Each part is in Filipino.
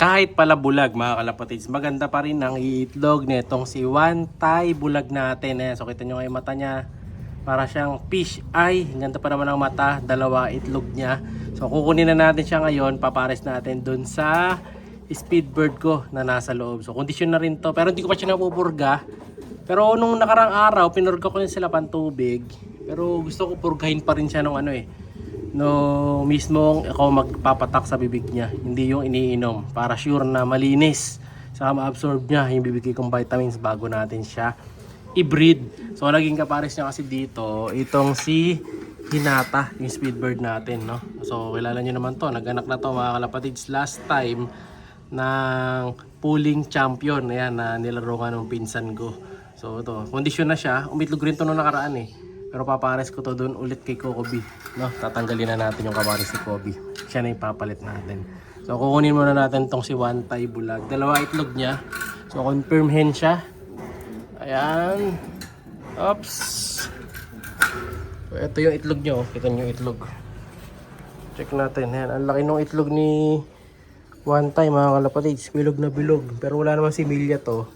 Kahit pala bulag mga kalapatids, maganda pa rin ang iitlog nitong si Wantay bulag natin. Ayan, so kita nyo nga yung mata niya, para siyang fish eye. Ganda pa naman ang mata, dalawa itlog niya. So kukunin na natin siya ngayon, papares natin dun sa speedbird ko na nasa loob. So kondisyon na rin to, pero hindi ko pa siya napupurga. Pero nung nakarang araw, pinurga ko yun sila pantubig. Pero gusto ko purgahin pa rin siya nung no mismong ako magpapatak sa bibig niya, hindi yung iniinom, para sure na malinis saka ma-absorb niya yung bibigay kong vitamins bago natin siya i-breed. So naging kapares niya kasi dito itong si Hinata, yung speedbird natin, no? So kilala niyo naman to, nag-anak na to mga kalapatids last time ng pooling champion. Ayan, na nilaro nga ng pinsan ko. So ito, kondisyon na siya, umitlog rin to nung nakaraan pero papares ko to doon ulit kay Kobe, no? Tatanggalin na natin yung kapares ni Kobe. Siya na ipapalit natin. So kukunin muna natin tong si Wantay bulag. Dalawa itlog niya. So confirm hen siya. Ayan. Oops. So ito yung itlog niya, oh. Kita niyo yung itlog. Check natin. Ayan, ang laki ng itlog ni Wantay mga kalapatids. Bilog na bilog. Pero wala naman si Milya to.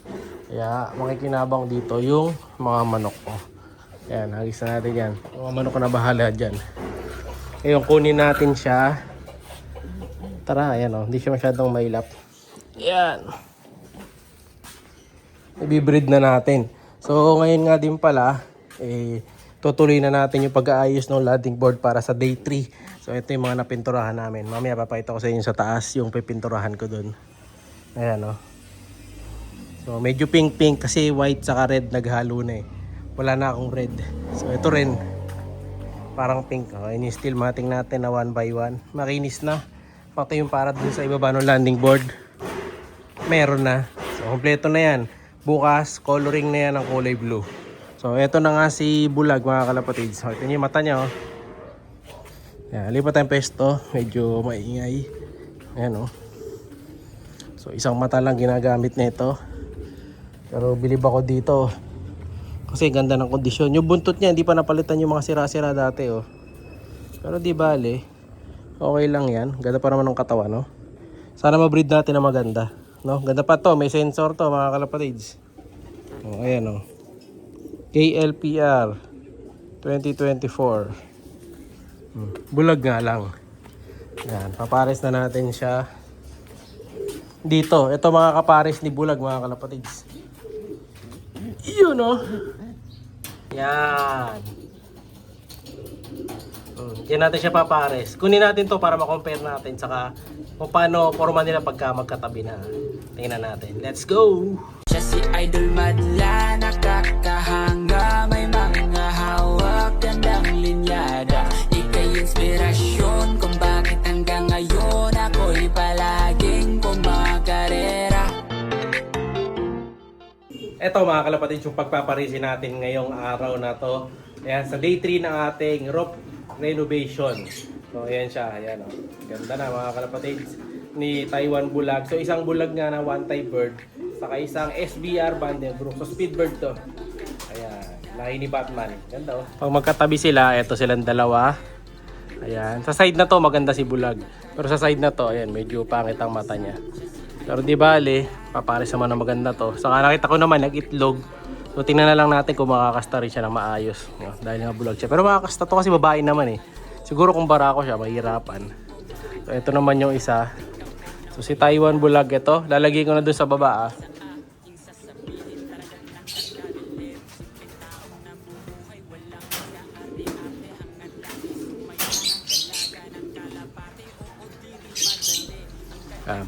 Kaya makikinabang dito yung mga manok ko. Ayan, hagis na natin yan. Mga manok ko na bahala dyan. Ngayon, kunin natin siya. Tara, ayan o. Hindi siya masyadong mailap. Ayan. Ibibreed na natin. So, ngayon nga din pala, tutuloy na natin yung pag-aayos ng landing board para sa day 3. So, ito yung mga napinturahan namin. Mamaya, papakita ko sa inyo sa taas yung pipinturahan ko dun. Ayan o. So, medyo pink-pink kasi white saka red naghalo na Wala na akong red. So ito rin parang pink. Ini-still mating natin na 1 by 1. Makinis na. Pati yung para dun sa ibaba ng landing board, meron na. So kompleto na yan. Bukas coloring na yan ng kulay blue. So ito na nga si bulag mga kalapatids. So ito yung mata niya, oh. Yan, lipat tayong pesto. Medyo maingay. Ayan, oh. So isang mata lang ginagamit nito. Pero bilib ako dito, kasi ganda ng kondisyon. Yung buntot niya hindi pa napalitan yung mga sira-sira dati, oh. Pero di bale, okay lang yan. Ganda pa naman ng katawan, no? Sana ma-breed natin na maganda, no? Ganda pa to, may sensor to mga kalapatids. Oh, ayan, oh. KLPR 2024. Bulag nga lang. Yan, papares na natin siya dito. Ito mga kapares ni bulag mga kalapatids. Iyon, no? Yan. Diyan natin siya papares. Kunin natin to para ma-compare natin saka kung paano forma nila pagka magkatabi na. Tingnan natin. Let's go! Siya si Idol Madla, nakakahanga, may mga hawak, gandang linyada. Ika'y inspirasyon kung bakit hanggang ngayon ako'y palaging kumakarera. Eto mga kalapatids, yung pagpaparisin natin ngayong araw na to. Ayan, sa day 3 ng ating roof renovation. So ayan siya, ayan, oh. Ganda na mga kalapatids ni Taiwan bulag. So isang bulag nga na Wantay bird, saka isang SBR Vandenbroek. So speedbird to. Ayan, lahi ni Batman. Ganda, oh. Pag magkatabi sila, eto silang dalawa. Ayan, sa side na to maganda si bulag. Pero sa side na to, ayan, medyo pangit ang mata niya. Pero di bale, papares naman na maganda to. Saka nakita ko naman nag-itlog. So tingnan na lang natin kung makakasta rin siya na maayos, no? Dahil nga bulag siya. Pero makakasta to kasi babae naman, Siguro kung barako siya, mahirapan. So ito naman yung isa. So si Taiwan bulag ito. Lalagay ko na doon sa baba,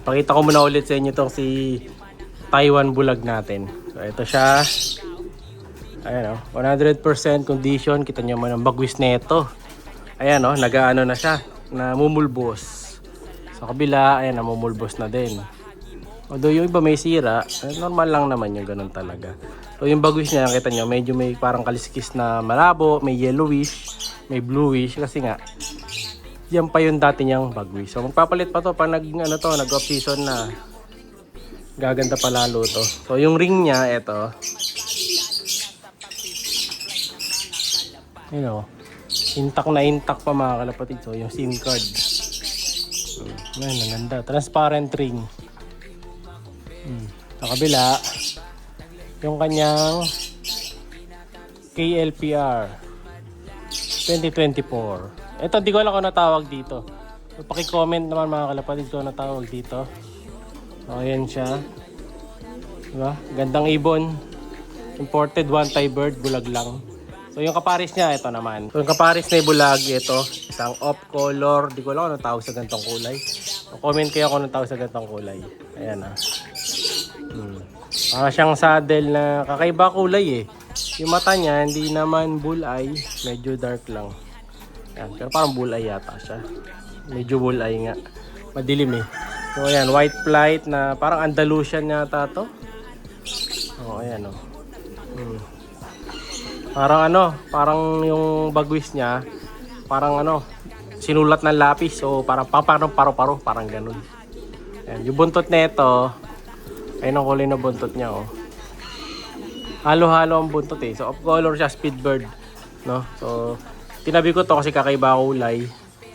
pakita ko muna ulit sa inyo itong si Taiwan bulag natin. So ito siya. Ayan, 100% condition. Kita nyo naman ang bagwis na ito. Ayan, nag-ano na siya, namumulbos. Sa kabila, ayan, namumulbos na din. Although yung iba may sira, normal lang naman yung ganun talaga. So yung bagwis niya, kita nyo, medyo may parang kaliskis na malabo, may yellowish, may bluish. Kasi nga, yan pa yung dati niyang bagwis. So magpapalit pa to pag nag-off season na. Gaganda pa lalo to. So yung ring niya, eto. Intact pa mga kalapatid. So yung SIM card. Ayan, ang ganda. Transparent ring. Sa kabila, yung kanyang KLPR 2024. Ito, di ko alam kung natawag dito. So, paki-comment naman mga kalapatid ko natawag dito. So, ayan siya. Diba? Gandang ibon. Imported one Thai bird, bulag lang. So, yung kaparis niya, ito naman. So, yung kaparis na bulag, ito. Isang off color. Di ko alam kung anong tawag sa gantong kulay. So, comment kayo kung anong tawag sa gantong kulay. Ayan ah. Siyang saddle na kakaiba kulay eh. Yung mata niya, hindi naman bulleye. Medyo dark lang. Ayan, pero parang bulleye yata siya. Medyo bulleye nga. Madilim eh. So ayan, white flight na parang Andalusian yata to. Oh, ayan oh. Parang yung bagwis niya, parang sinulat ng lapis. So parang paro-paro, parang ganun. Ayan, yung buntot nito, ayun ang kulay na buntot niya oh. Halo-halo ang buntot eh. So off color siya, speed bird, no? So tinabi ko to kasi kakaiba kulay.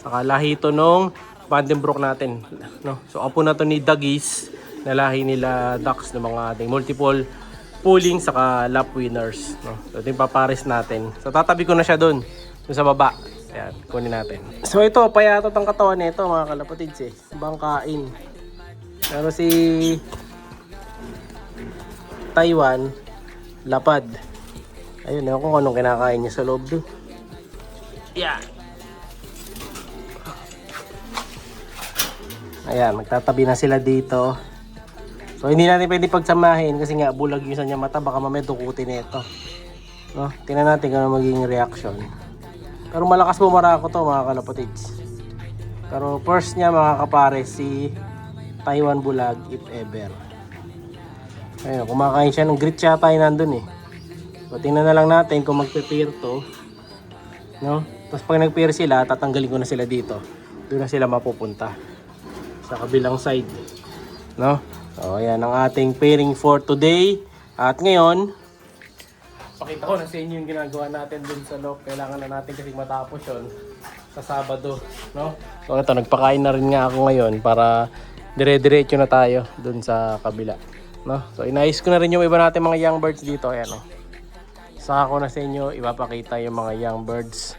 Saka lahi ito nung Vandenbroek natin, no? So apo na to ni Duggies, na lahi nila ducks ng mga ating multiple pooling saka lap winners, no? So ito yung papares natin. So tatabi ko na siya doon sa baba. Ayan, kunin natin. So ito, payatot ang katawan nito mga kalapatids eh. Bangkain. Pero si Taiwan, lapad. Ayun, ewan ko kung anong kinakain niya sa loob doon. Yeah. Ayan, magtatabi na sila dito. So, hindi natin pwede pagsamahin kasi nga bulag yung sa niya mata. Baka mamaya dukutin na ito. No? Tingnan natin kung ano magiging reaction. Pero malakas bumarako to mga kalapatids. Pero first niya makakapare si Taiwan bulag if ever. Ayun, kumakain siya ng grit yata yung nandun eh. So, tingnan na lang natin kung magpe-pair to. No? Tapos pag nag-pair sila, tatanggalin ko na sila dito. Doon na sila mapupunta. Sa kabilang side. No? So, ayan ang ating pairing for today. At ngayon, pakita ko na sa inyo yung ginagawa natin dun sa loob. Kailangan na natin kasi matapos yun sa Sabado. No? So, ito, nagpakain na rin nga ako ngayon para dire-diretso na tayo dun sa kabila. No? So inayos ko na rin yung iba natin mga young birds dito. Ayan o. Saka ko na sa inyo ipapakita yung mga young birds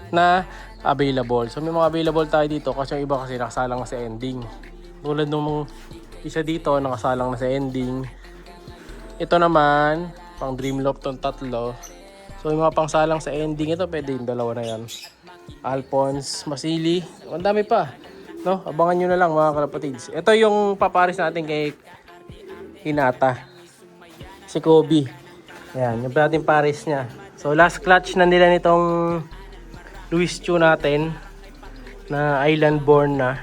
na available. So may mga available tayo dito kasi yung iba kasi nakasalang na sa ending. Tulad nung isa dito nakasalang na sa ending. Ito naman pang Dreamloft tong tatlo. So yung mga pangsalang sa ending ito pwede yung dalawa na yan. Alphonse, Masili. Ang dami pa. No? Abangan nyo na lang mga kalapatids. Ito yung paparis natin kay Hinata, si Kobe. Ayan, yung ating pares niya. So last clutch na nila nitong Louis Chu natin na island born na.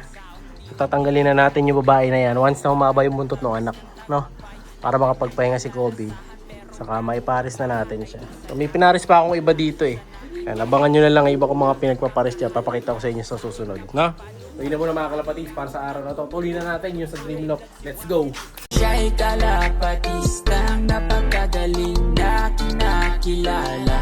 So, tatanggalin na natin yung babae na yan once na humaba yung buntot ng anak, no? Para makapagpahinga si Kobe. Saka maipares na natin siya. So, may pinares pa akong iba dito eh. Ayan, abangan nyo na lang iba kong mga pinagpapares dyan. Papakita ko sa inyo sa susunod, no? So yun na muna mga kalapatids para sa araw na to. Tuloy na natin yung sa Dreamloft. Let's go! Siya'y kalapatistang napakagaling na kinakilala.